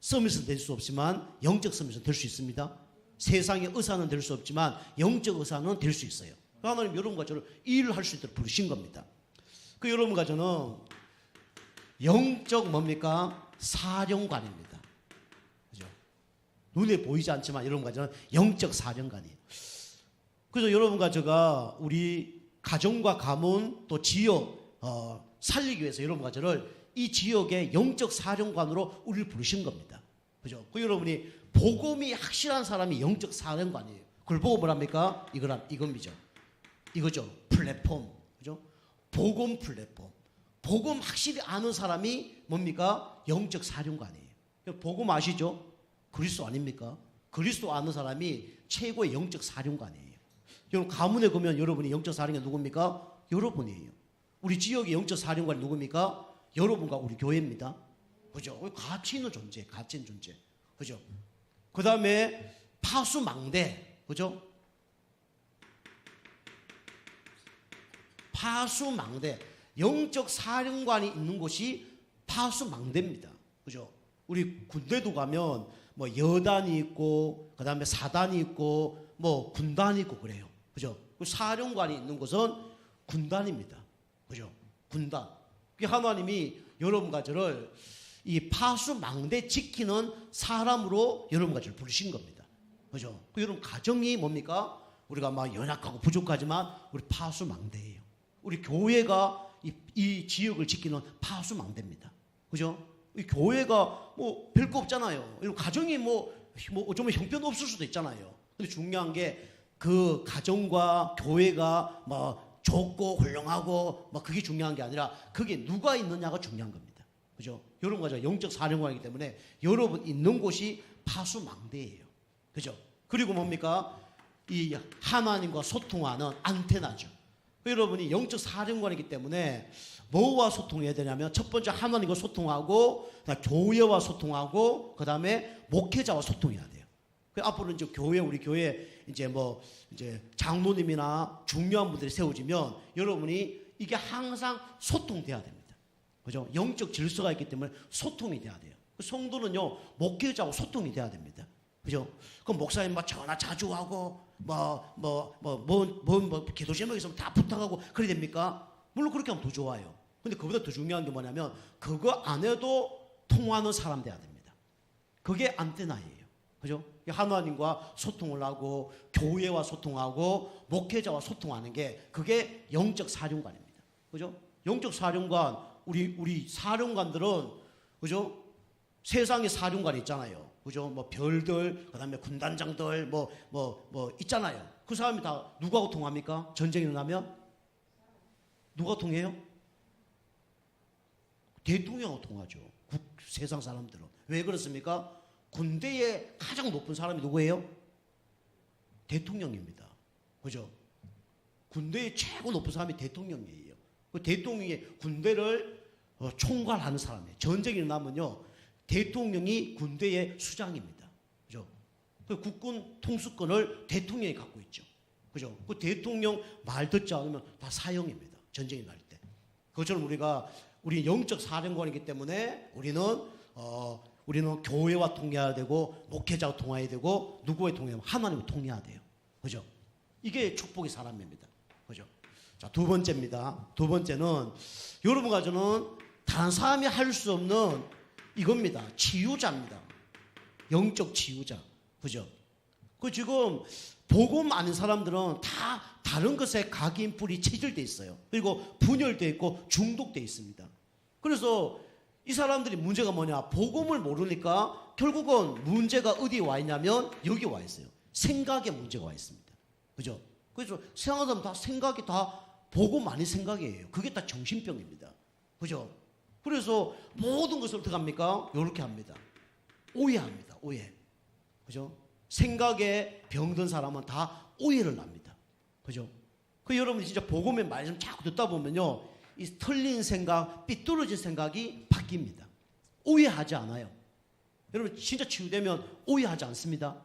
서밋은 될 수 없지만 영적 서밋은 될 수 있습니다. 세상의 의사는 될 수 없지만 영적 의사는 될 수 있어요. 하나님 여러분과 저를 일을 할 수 있도록 부르신 겁니다. 그 여러분과 저는 영적 뭡니까? 사령관입니다. 그죠? 눈에 보이지 않지만 여러분과 저는 영적 사령관이에요. 그래서 여러분과 제가 우리 가정과 가문 또 지역 살리기 위해서 여러분과 저를 이 지역의 영적 사령관으로 우리를 부르신 겁니다. 그죠? 그 여러분이 복음이 확실한 사람이 영적 사령관이에요. 그걸 보고 뭐랍니까? 이겁니다. 이거죠. 플랫폼. 그죠? 복음 플랫폼. 복음 확실히 아는 사람이 뭡니까? 영적 사령관이에요. 복음 아시죠? 그리스도 아닙니까? 그리스도 아는 사람이 최고의 영적 사령관이에요. 여러분 가문에 가면 여러분이 영적 사령관 누굽니까? 여러분이에요. 우리 지역의 영적 사령관이 누굽니까? 여러분과 우리 교회입니다. 그죠? 가치 있는 존재, 가치 있는 존재. 그죠? 그 다음에 파수망대. 그죠? 파수망대. 영적 사령관이 있는 곳이 파수망대입니다. 그죠? 우리 군대도 가면 뭐 여단이 있고, 그 다음에 사단이 있고, 뭐 군단이 있고 그래요. 그죠? 그 사령관이 있는 곳은 군단입니다. 그죠? 군단. 하나님이 여러분과 저를 이 파수망대 지키는 사람으로 여러분과 저를 부르신 겁니다. 그죠? 그 여러분 가정이 뭡니까? 우리가 막 연약하고 부족하지만 우리 파수망대예요. 우리 교회가 이 지역을 지키는 파수망대입니다. 그죠? 이 교회가 뭐 별거 없잖아요. 가정이 뭐 어쩌면 형편 없을 수도 있잖아요. 근데 중요한 게 그 가정과 교회가 뭐 좋고 훌륭하고 뭐 그게 중요한 게 아니라 그게 누가 있느냐가 중요한 겁니다. 그죠? 여러분과 저 영적 사령관이기 때문에 여러분 있는 곳이 파수망대예요. 그죠? 그리고 뭡니까? 이 하나님과 소통하는 안테나죠. 여러분이 영적 사령관이기 때문에 뭐와 소통해야 되냐면 첫 번째 하나님과 소통하고 교회와 소통하고 그 다음에 목회자와 소통해야 돼요. 앞으로 이제 우리 교회 이제 장로님이나 중요한 분들이 세워지면 여러분이 이게 항상 소통돼야 됩니다. 그죠? 영적 질서가 있기 때문에 소통이 돼야 돼요. 성도는요 목회자하고 소통이 돼야 됩니다. 그죠? 그럼 목사님 전화 자주 하고 기도 제목 있으면 다 부탁하고 그래야 됩니까? 물론 그렇게 하면 더 좋아요. 근데 그보다 더 중요한 게 뭐냐면 그거 안 해도 통하는 사람 돼야 됩니다. 그게 안테나예요. 그죠? 하나님과 소통을 하고 교회와 소통하고 목회자와 소통하는 게 그게 영적 사령관입니다. 그죠? 영적 사령관 우리 사령관들은 그죠? 세상에 사령관이 있잖아요. 그죠? 뭐 별들, 그다음에 군단장들 뭐 있잖아요. 그 사람이 다 누구하고 통합니까? 전쟁이 일어나면 누가 통해요? 대통령하고 통하죠. 세상 사람들은. 왜 그렇습니까? 군대의 가장 높은 사람이 누구예요? 대통령입니다. 그죠? 군대의 최고 높은 사람이 대통령이에요. 그 대통령이 군대를 총괄하는 사람이에요. 전쟁이 일어나면요. 대통령이 군대의 수장입니다. 그죠? 그 국군 통수권을 대통령이 갖고 있죠. 그죠? 그 대통령 말 듣지 않으면 다 사형입니다. 전쟁이 날 때. 그것처럼 우리 영적 사령관이기 때문에 우리는 교회와 통해야 되고 목회자와 통해야 되고 누구와 통해야 하나님과 통해야 돼요. 그죠? 이게 축복의 사람입니다. 그죠? 자, 두 번째입니다. 두 번째는 여러분과 저는 다른 사람이 할 수 없는 이겁니다. 치유자입니다. 영적 치유자. 그죠? 지금 복음 아닌 사람들은 다 다른 것에 각인 뿔이 체질돼 있어요. 그리고 분열돼 있고 중독돼 있습니다. 그래서 이 사람들이 문제가 뭐냐? 복음을 모르니까 결국은 문제가 어디에 와 있냐면 여기 와 있어요. 생각에 문제가 와 있습니다. 그죠? 그래서 생각하면 다 생각이 다 복음 아닌 생각이에요. 그게 다 정신병입니다. 그죠? 그래서 모든 것을 어떻게 합니까? 이렇게 합니다. 오해합니다. 오해. 그죠? 생각에 병든 사람은 다 오해를 합니다. 그죠? 여러분이 진짜 복음의 말씀 자꾸 듣다 보면요. 이 틀린 생각, 삐뚤어진 생각이 바뀝니다. 오해하지 않아요. 여러분 진짜 치유되면 오해하지 않습니다.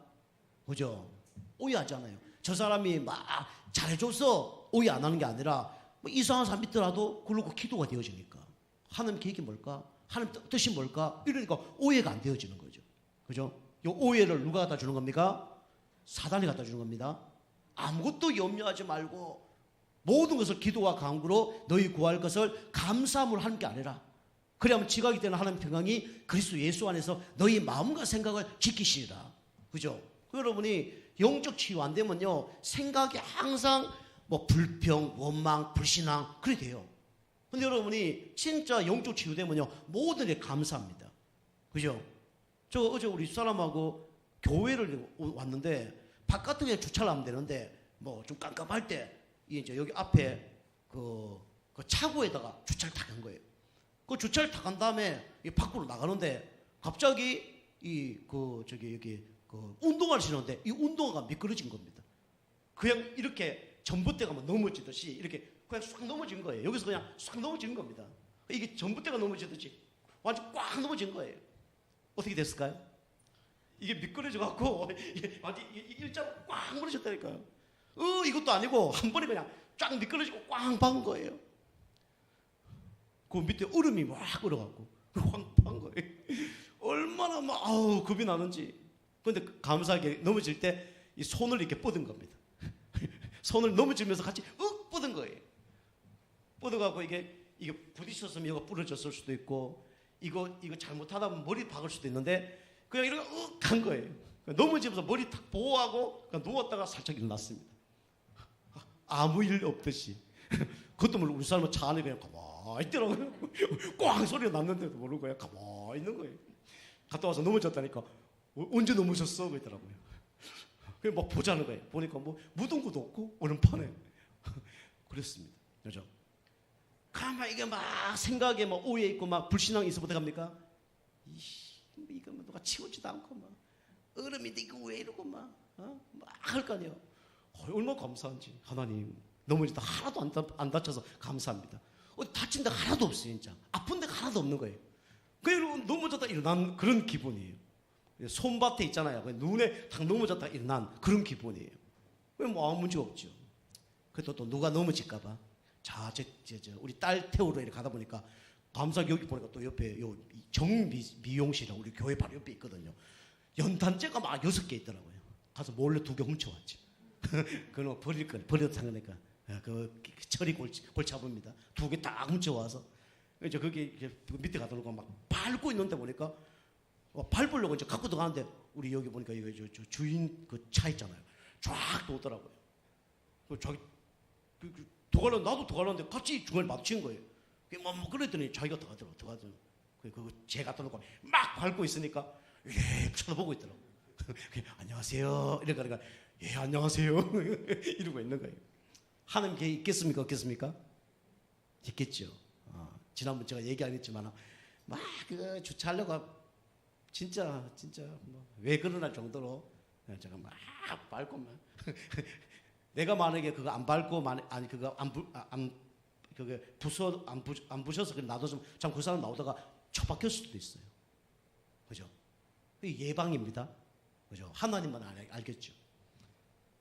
그죠? 오해하지 않아요. 저 사람이 막 잘해줘서 오해 안 하는 게 아니라 이상한 사람 있더라도 그러고 기도가 되어지니까. 하나님 계획이 뭘까? 하나님 뜻이 뭘까? 이러니까 오해가 안 되어지는 거죠. 그죠? 이 오해를 누가 갖다 주는 겁니까? 사단이 갖다 주는 겁니다. 아무것도 염려하지 말고 모든 것을 기도와 간구로 너희 구할 것을 감사함으로 하는 게 아니라 그래야만 지각이 되는 하나님의 평강이 그리스도 예수 안에서 너희 마음과 생각을 지키시리라. 그죠? 여러분이 영적 치유 안 되면요, 생각이 항상 뭐 불평, 원망, 불신앙 그래 돼요. 근데 여러분이 진짜 영적 치유되면요, 모든 게 감사합니다. 그죠? 저 어제 우리 사람하고 교회를 왔는데 바깥에 주차를 하면 되는데 뭐 좀 깜깜할 때 이제 여기 앞에 그 차고에다가 주차를 다 간 거예요. 그 주차를 다 간 다음에 이 밖으로 나가는데 갑자기 여기 운동화를 신었는데 이 운동화가 미끄러진 겁니다. 그냥 이렇게 전봇대가 막 넘어지듯이 이렇게 그냥 쑥 넘어진 거예요. 여기서 그냥 쑥 넘어진 겁니다. 이게 전봇대가 넘어지듯이 완전 꽉 넘어진 거예요. 어떻게 됐을까요? 이게 미끄러져갖고 완전 일자로 꽉 무너졌다니까요. 이것도 아니고 한 번에 그냥 쫙 미끄러지고 꽝 박은 거예요. 그 밑에 얼음이 막 얼어갖고 꽝 박은 거예요. 얼마나 막 겁이 나는지. 그런데 감사하게 넘어질 때 이 손을 이렇게 뻗은 겁니다. 손을 넘어지면서 같이 뻗은 거예요. 뻗어갖고 이게 부딪혔으면 이거 부러졌을 수도 있고 이거 잘못하다 보면 머리 박을 수도 있는데 그냥 이렇게 간 거예요. 넘어지면서 머리 탁 보호하고 그냥 누웠다가 살짝 일어났습니다. 아무 일 없듯이. 그것도 모르고 우리 사람은 차 안에 그냥 가만히 있더라고요. 꽝 소리가 났는데도 모르고 그냥 가만히 있는 거예요. 갔다 와서 넘어졌다니까 언제 넘어졌어? 그러더라고요. 그냥 막 보자는 거예요. 보니까 뭐 묻은 것도 없고 얼음판에. 그랬습니다. 그죠? 가만 이게 막 생각에 막 오해 있고 막 불신앙이 있어 어떡 합니까? 이거 누가 치우지도 않고 막 얼음인데 이거 왜 이러고 막 할 거 아니에요. 얼마나 감사한지. 하나님 넘어지다 하나도 안 다쳐서 감사합니다. 다친 데가 하나도 없어요. 진짜 아픈 데가 하나도 없는 거예요. 그냥 넘어졌다 일어난 그런 기분이에요. 손밭에 있잖아요. 눈에 탁 넘어졌다 일어난 그런 기분이에요. 뭐 아무 문제 없죠. 그래도 또 누가 넘어질까봐. 자, 우리 딸 태우러 이렇게 가다 보니까 감사하게 여기 보니까 또 옆에 요 정미용실이라고 우리 교회 바로 옆에 있거든요. 연탄재가 막 6개 있더라고요. 가서 몰래 2개 훔쳐왔지. 그건 버릴 거 버려도 상관없으니까 그 철이 골치 아픕니다. 2개 딱 훔쳐와서 이제 거기 밑에 가다 놓고 막 밟고 있는데 보니까 밟으려고 이제 갖고 들어가는데 우리 여기 보니까 이거 저 주인 그 차 있잖아요. 쫙 도더라고요. 자기 도가려 나도 도가려는데 같이 중간에 마주친 거예요. 뭐 그랬더니 자기가 들어가더라고. 그거 제 갖다 놓고 막 밟고 있으니까 쳐다보고 있더라고. 안녕하세요. 이러니까 예 안녕하세요. 이러고 있는 거예요. 하는 게 있겠습니까? 없겠습니까? 있겠죠. 지난번 제가 얘기 안 했지만 막 그 주차하려고 진짜 왜 그러나 정도로 제가 막 밟고 막 내가 만약에 그거 안 밟고 아니 그거 그게 안 부셔서 놔뒀으면 참 그 사람 나오다가 처박힐 수도 있어요. 그죠? 예방입니다. 그죠? 하나님만 알겠죠.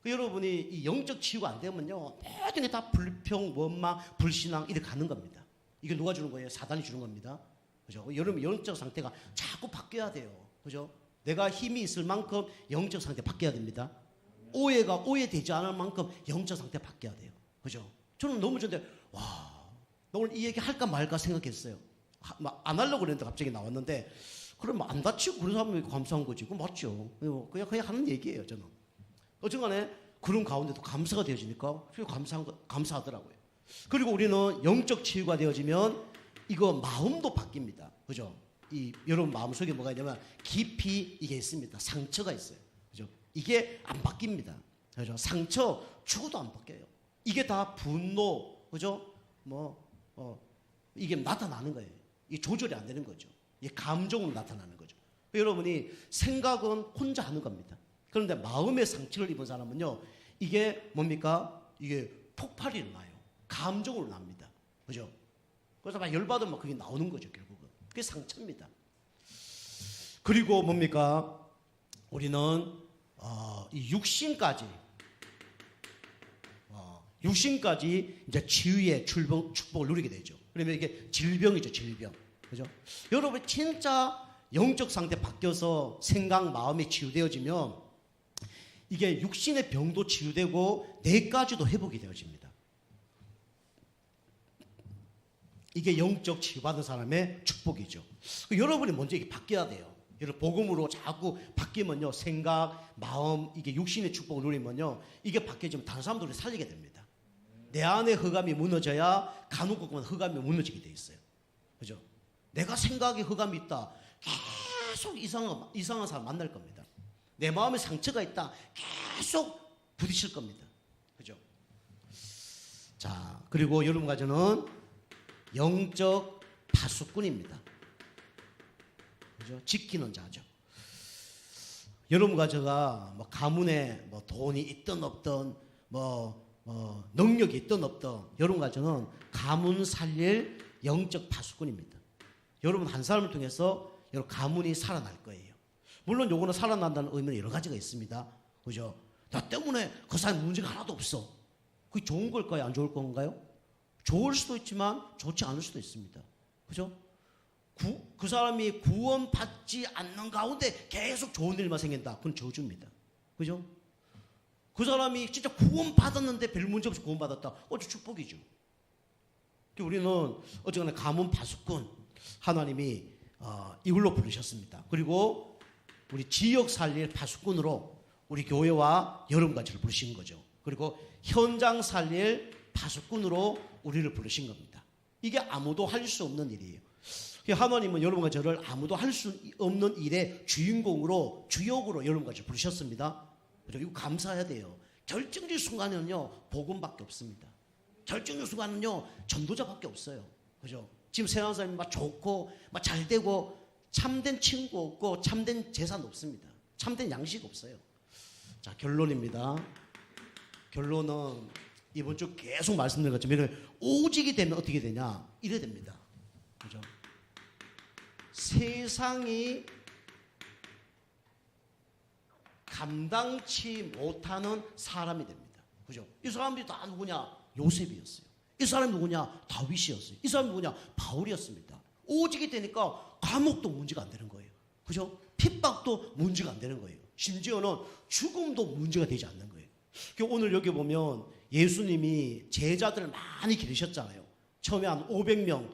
여러분이 이 영적 치유가 안 되면요 모든 게 다 불평, 원망, 불신앙 이렇게 가는 겁니다. 이게 누가 주는 거예요? 사단이 주는 겁니다. 그죠? 여러분 영적 상태가 자꾸 바뀌어야 돼요. 그죠? 내가 힘이 있을 만큼 영적 상태 바뀌어야 됩니다. 오해가 오해되지 않을 만큼 영적 상태 바뀌어야 돼요. 그죠? 저는 너무 전에 오늘 이 얘기 할까 말까 생각했어요. 안 하려고 그랬는데 갑자기 나왔는데 그러면 안 다치고 그런 사람이 감사한 거지. 그거 맞죠? 그냥 하는 얘기예요. 저는. 어쨌간에 그런 가운데도 감사가 되어지니까 감사하더라고요. 그리고 우리는 영적 치유가 되어지면 이거 마음도 바뀝니다. 그죠? 여러분 마음속에 뭐가 있냐면 깊이 이게 있습니다. 상처가 있어요. 그죠? 이게 안 바뀝니다. 그죠? 상처 죽어도 안 바뀌어요. 이게 다 분노, 그죠? 이게 나타나는 거예요. 이게 조절이 안 되는 거죠. 이게 감정으로 나타나는 거죠. 여러분이 생각은 혼자 하는 겁니다. 그런데 마음의 상처를 입은 사람은요, 이게 뭡니까? 이게 폭발이 일어나요. 감정으로 납니다. 그죠? 그래서 막 열받으면 그게 나오는 거죠, 결국은. 그게 상처입니다. 그리고 뭡니까? 우리는 이 육신까지 이제 치유의 축복을 누리게 되죠. 그러면 이게 질병이죠, 질병. 그죠? 여러분 진짜 영적 상태 바뀌어서 생각, 마음이 치유되어지면 이게 육신의 병도 치유되고 뇌까지도 회복이 되어집니다. 이게 영적 치유받은 사람의 축복이죠. 여러분이 먼저 이게 바뀌어야 돼요. 여러분 복음으로 자꾸 바뀌면요, 생각, 마음, 이게 육신의 축복을 누리면요, 이게 바뀌어지면 다른 사람들을 살리게 됩니다. 내 안에 흑암이 무너져야 간혹 흑암이 무너지게 돼 있어요. 그죠? 내가 생각에 흑암이 있다, 계속 이상한 사람 만날 겁니다. 내 마음에 상처가 있다, 계속 부딪힐 겁니다. 그죠? 자, 그리고 여러분과 저는 영적 파수꾼입니다. 그죠? 지키는 자죠. 여러분과 제가 뭐 가문에 뭐 돈이 있든 없든 능력이 있든 없든 여러분과 저는 가문 살릴 영적 파수꾼입니다. 여러분 한 사람을 통해서 여러분 가문이 살아날 거예요. 물론 요거는 살아난다는 의미는 여러 가지가 있습니다. 그죠? 나 때문에 그 사람 문제가 하나도 없어. 그게 좋은 걸까요? 안 좋을 건가요? 좋을 수도 있지만 좋지 않을 수도 있습니다. 그죠? 그 사람이 구원받지 않는 가운데 계속 좋은 일만 생긴다. 그건 저주입니다. 그죠? 그 사람이 진짜 구원받았는데 별 문제 없이 구원받았다. 어째 축복이죠. 우리는 어쨌거나 가문 파수꾼 하나님이 이걸로 부르셨습니다. 그리고 우리 지역 살릴 파수꾼으로 우리 교회와 여러분과 저를 부르신 거죠. 그리고 현장 살릴 파수꾼으로 우리를 부르신 겁니다. 이게 아무도 할 수 없는 일이에요. 하나님은 여러분과 저를 아무도 할 수 없는 일의 주인공으로, 주역으로 여러분과 저를 부르셨습니다. 이거 감사해야 돼요. 결정적 순간에는요, 복음밖에 없습니다. 결정적 순간은요, 전도자밖에 없어요. 그죠? 지금 세상 사람이 막 좋고, 막 잘 되고, 참된 친구 없고, 참된 재산 없습니다. 참된 양식 없어요. 자, 결론입니다. 결론은 이번 주 계속 말씀드린 것처럼 오직이 되면 어떻게 되냐? 이래 됩니다. 그죠? 세상이 감당치 못하는 사람이 됩니다. 그죠? 이 사람들이 다 누구냐? 요셉이었어요. 이 사람이 누구냐? 다윗이었어요. 이 사람이 누구냐? 바울이었습니다. 오직이 되니까 감옥도 문제가 안 되는 거예요. 그죠? 핍박도 문제가 안 되는 거예요. 심지어는 죽음도 문제가 되지 않는 거예요. 오늘 여기 보면 예수님이 제자들을 많이 기르셨잖아요. 처음에 한 500명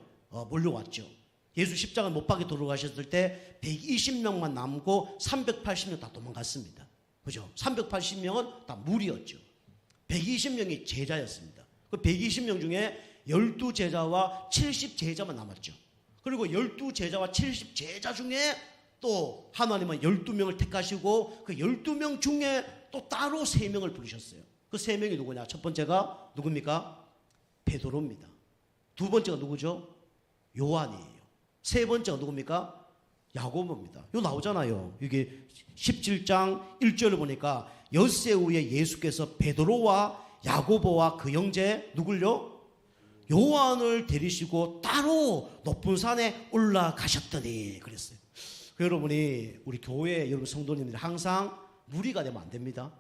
몰려왔죠. 예수 십자가 못 박에 돌아가셨을 때 120명만 남고 380명 다 도망갔습니다. 그죠? 380명은 다 무리였죠. 120명이 제자였습니다. 그 120명 중에 12제자와 70제자만 남았죠. 그리고 12제자와 70제자 중에 또 하나님은 12명을 택하시고 그 12명 중에 또 따로 3명을 부르셨어요. 그 3명이 누구냐? 첫 번째가 누굽니까? 베드로입니다. 두 번째가 누구죠? 요한이에요. 세 번째가 누굽니까? 야고보입니다. 이거 나오잖아요. 이게 17장 1절을 보니까 엿새 후에 예수께서 베드로와 야고보와 그 형제 누굴요? 요한을 데리시고 따로 높은 산에 올라가셨더니 그랬어요. 여러분이 우리 교회 여러분 성도님들이 항상 무리가 되면 안 됩니다.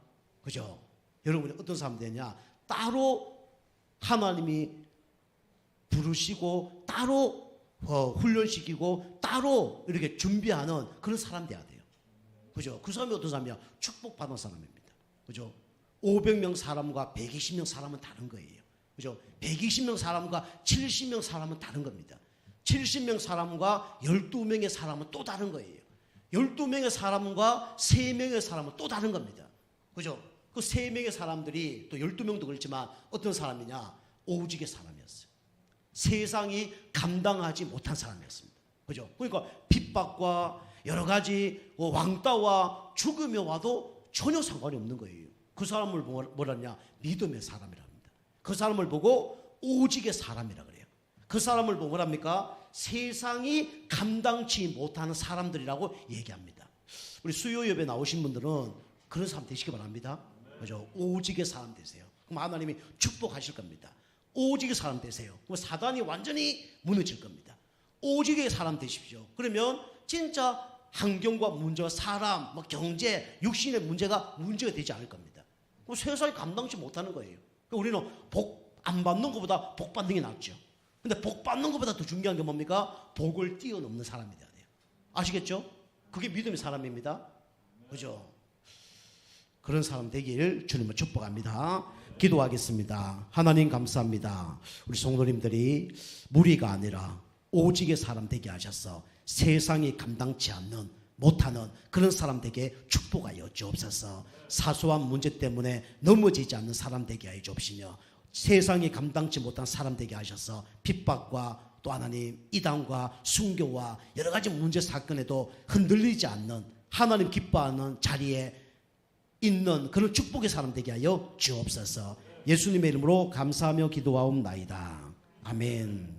그죠? 여러분이 어떤 사람 되냐? 따로 하나님이 부르시고 따로 훈련시키고 따로 이렇게 준비하는 그런 사람 돼야 돼요. 그죠? 그 사람이 어떤 사람이야? 축복받은 사람입니다. 그죠? 500명 사람과 120명 사람은 다른 거예요. 그죠? 120명 사람과 70명 사람은 다른 겁니다. 70명 사람과 12명의 사람은 또 다른 거예요. 12명의 사람과 3명의 사람은 또 다른 겁니다. 그죠? 그 3명의 사람들이 또 12명도 그렇지만 어떤 사람이냐? 오직의 사람이었어요. 세상이 감당하지 못한 사람이었습니다. 그죠? 그러니까 핍박과 여러 가지 왕따와 죽음이 와도 전혀 상관이 없는 거예요. 그 사람을 뭐라냐? 믿음의 사람이라 합니다. 그 사람을 보고 오직의 사람이라 그래요. 그 사람을 보고 뭐랍니까? 세상이 감당치 못하는 사람들이라고 얘기합니다. 우리 수요 예배 나오신 분들은 그런 사람 되시기 바랍니다. 그죠? 오직의 사람 되세요. 그럼 하나님이 축복하실 겁니다. 오직의 사람 되세요. 그럼 사단이 완전히 무너질 겁니다. 오직의 사람 되십시오. 그러면 진짜 환경과 문제와 사람, 경제, 육신의 문제가 되지 않을 겁니다. 그럼 세상이 감당치 못하는 거예요. 우리는 복 안 받는 것보다 복 받는 게 낫죠. 근데 복 받는 것보다 더 중요한 게 뭡니까? 복을 뛰어넘는 사람이 돼야 돼요. 아시겠죠? 그게 믿음의 사람입니다. 그죠? 그런 사람 되길 주님을 축복합니다. 기도하겠습니다. 하나님 감사합니다. 우리 성도님들이 무리가 아니라 오직의 사람 되게 하셔서 세상이 감당치 않는 못하는 그런 사람 되게 축복하여 주옵소서. 사소한 문제 때문에 넘어지지 않는 사람 되게 하여 주옵시며 세상이 감당치 못한 사람 되게 하셔서 핍박과 또 하나님 이단과 순교와 여러 가지 문제 사건에도 흔들리지 않는 하나님 기뻐하는 자리에 있는 그런 축복의 사람 되게 하여 주옵소서. 예수님의 이름으로 감사하며 기도하옵나이다. 아멘.